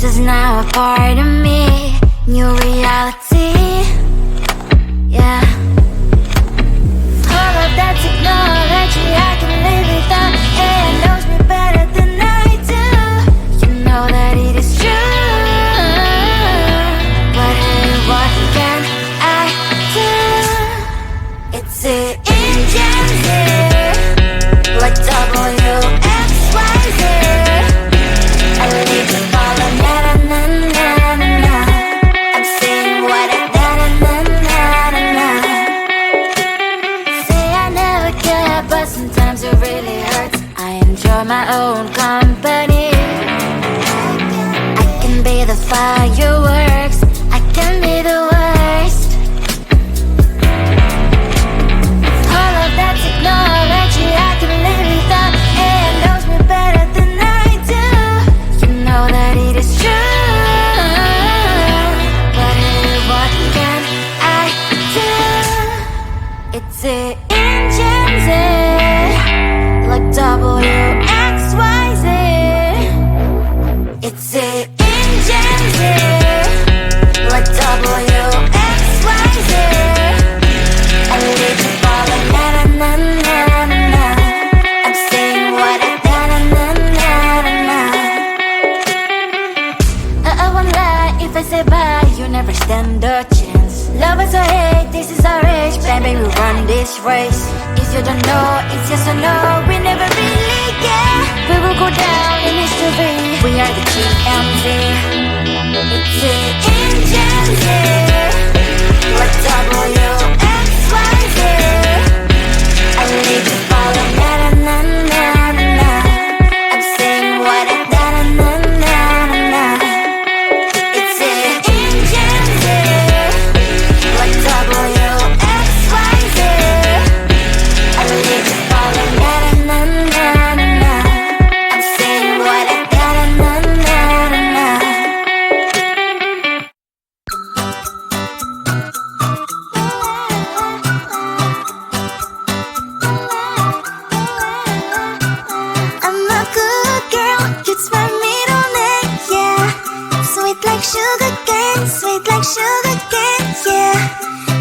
is now a part of me. New reality, yeah. All of that technology I can live without. It knows me better than I do. You know that it is true. But hey, what can I do? It's the engines here, like WXYZ. I leave you falling, na-na-na-na-na. I'm saying what I na-na-na-na-na. Say I never care, but sometimes it really hurts. I enjoy my own company. I can be the fireworks, I can be the worst. All of that technology I can live without. It knows me better than I do. You know that it is true. But hey, what can I do? It's the engines, like WXYZ. It's the engines, like WXYZ. I leave you falling, na-na-na-na-na. I'm saying what I na-na-na-na-na. I won't lie if I say bye, you never stand a chance. Love is or hate, this is our age. Baby, we run this race. If you don't know, it's yes or no. We never really get. We will go down in history. We are the GMZ. It's the engines, like WXYZ. I leave you falling, na-na-na-na-na. I'm saying what I na-na-na-na-na. It's the engines, like WXYZ. I leave you falling, na-na-na-na-na. I'm saying what I na-na-na-na-na. I'm a good girl, it's my middle name, yeah. Sweet like sugar cane, sweet like sugar cane, yeah.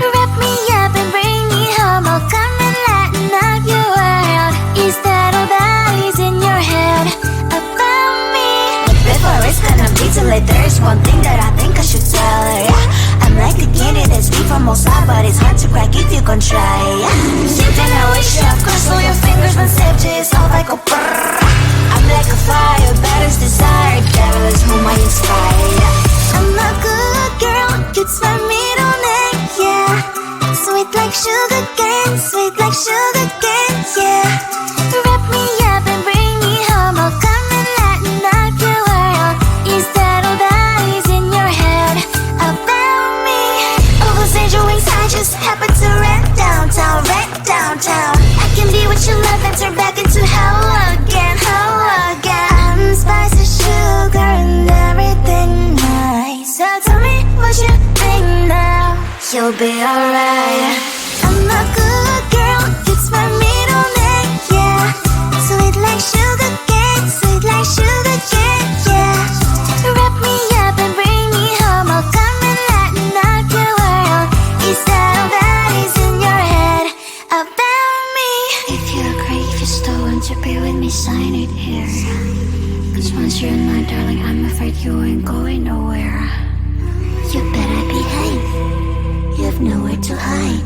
Wrap me up and bring me home, I'll come and lighten up your world. Is that all that is in your head about me? But before it's gonna be too late, there's one thing that I think I should tell her, yeah. I'm like the candy that's deep from outside, but it's hard to crack if you can try, yeah. You think I wish you cross all your fingers when safety is off, I go brrrr. I'm like a fire, batter's desire, devil is whom I inspire. I'm a good girl, it's my middle name, yeah. Sweet like sugar cane, sweet like sugar cane, yeah. Wrap me up and bring me home, I'll come and lighten up your world. Is that all that is in your head about me? All those angel wings I just happen to rent downtown, I can be what you love and turn back into hell again, hell again. I'm spicy sugar and everything nice. So tell me what you think now. You'll be alright. I'm a good girl, it's my middle name, yeah. Sweet like sugar cane, sweet like sugar cane, yeah. Wrap me up and bring me home, I'll come and lighten up your world. Is that all that is in your head about me? If you agree, if you still want to be with me, sign it here. Cause once you're in my darling, I'm afraid you ain't going nowhere. You better behave, you have nowhere to hide.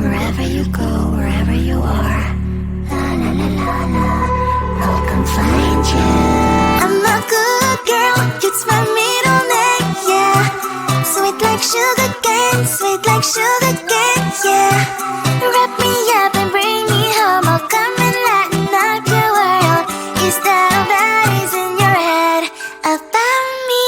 Wherever you go, wherever you are, la la la la la, I'll come find you. I'm a good girl, it's my middle name, yeah. Sweet like sugar cane, sweet like sugar cane, yeah. Wrap me up and bring me home, I'll come and lighten up your world. Is that all that is in your head about me?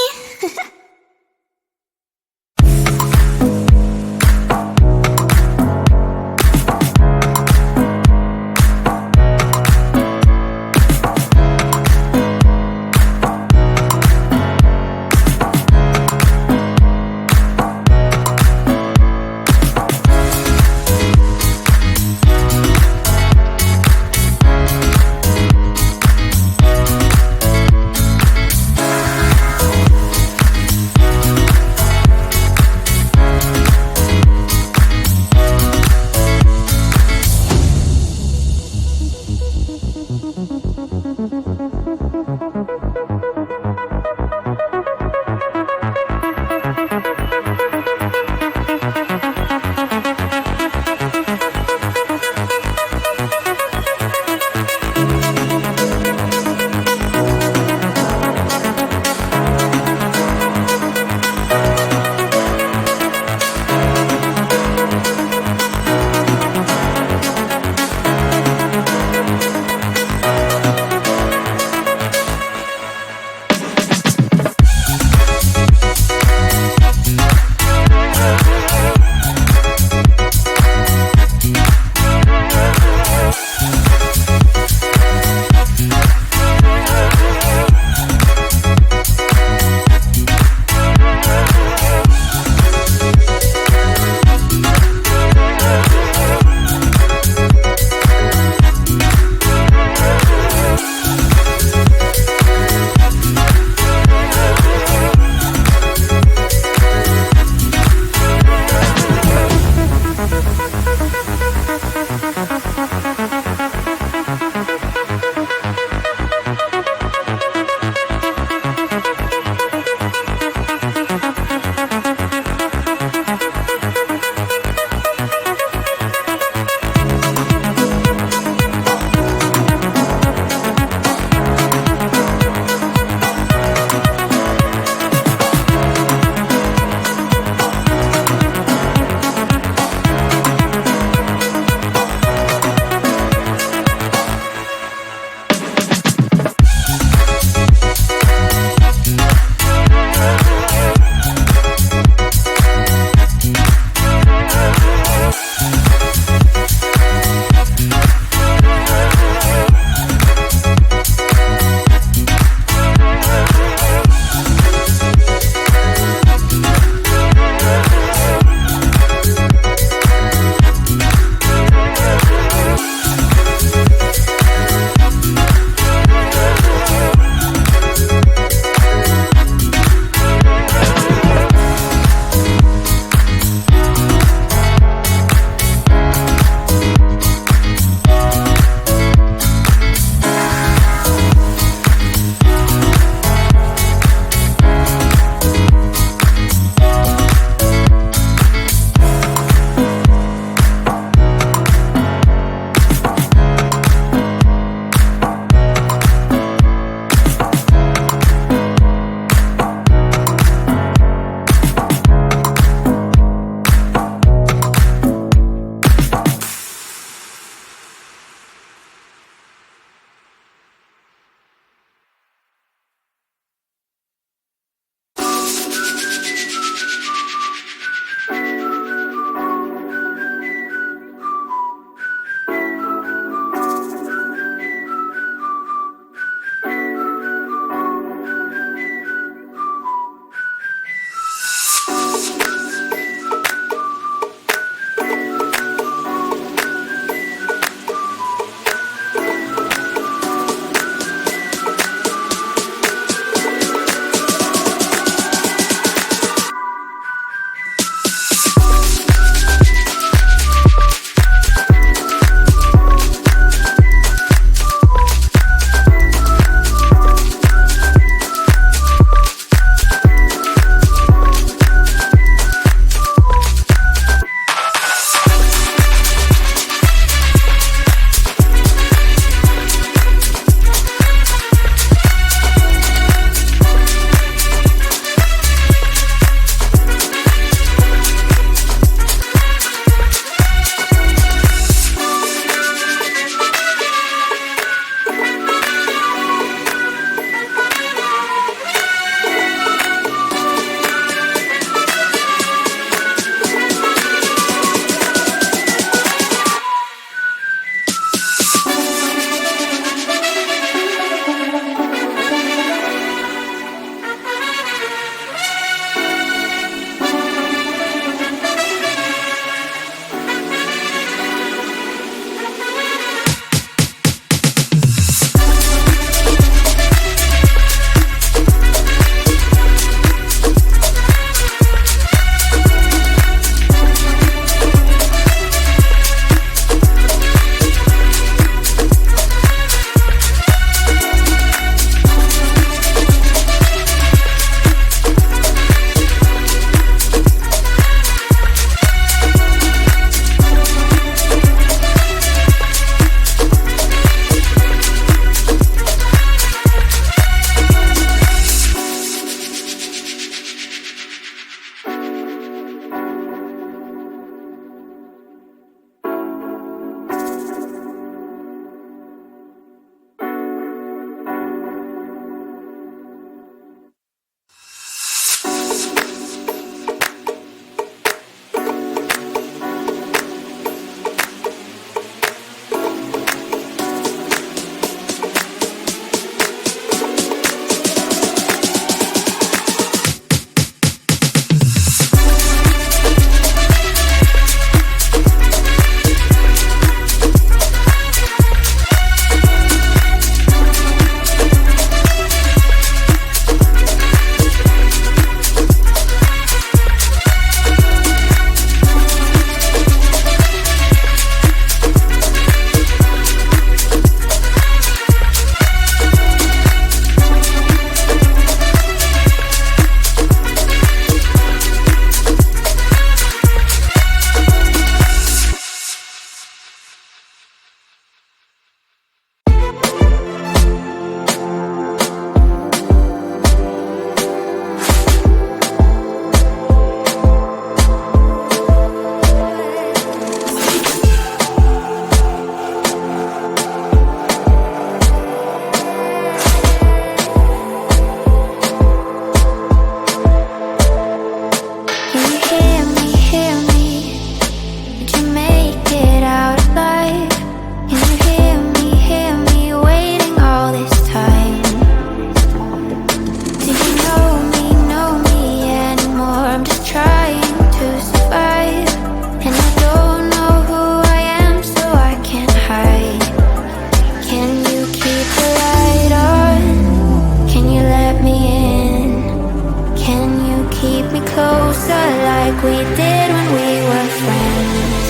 like we did when we were friends.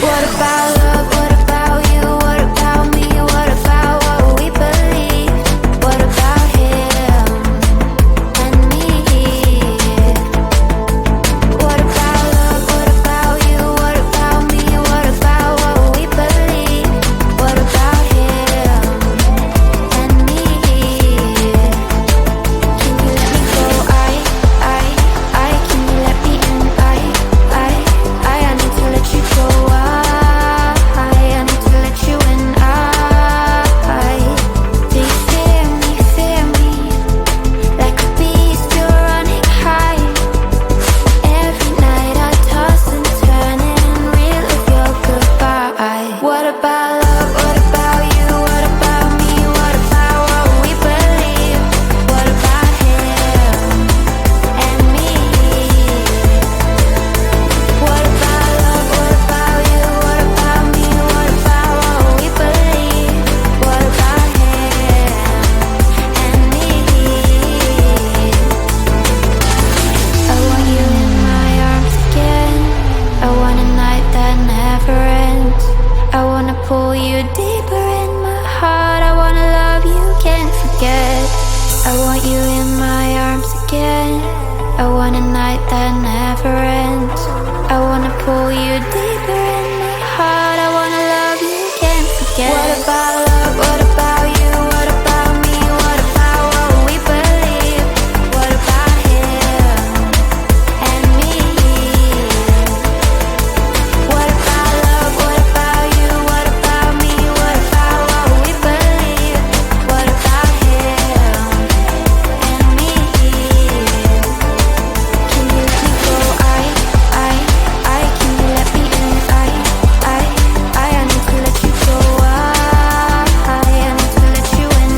What about love? What about you? What about me? What about what we believe? What about him and me? What about love? What about you? What about me? What about what we believe? What about him and me? Can you let me go? Can you let me in? I need to let you go. I need to let you in. Do you fear me? Like a beast, you're running high. Every night I toss and turn and relive your goodbye. What about love? What about you? What about me? What about what we believe? What about him and me? What about love? What about you? What about me? What about what we believe? What about him and me? I want you in my arms again. I want a night that never ends. I wanna pull you deeper in my heart. I wanna love you, can't forget. I want you in my arms again. I want a night that never ends. I wanna pull you deeper in my heart. I wanna love you, can't forget. What about love? What about you? What about me? What about what we believe? What about him and me? What about love? What about you? What about me? What about what we believe? What about him and me? Can you let me go? Can you let me in? I need to let you go. I need to let you in.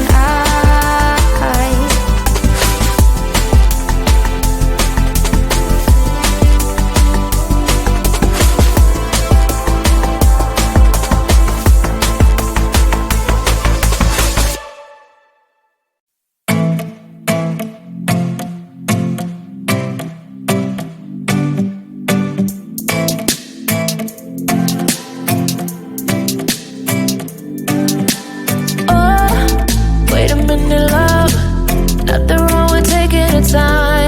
Oh, wait a minute, love. Nothing wrong with taking your time.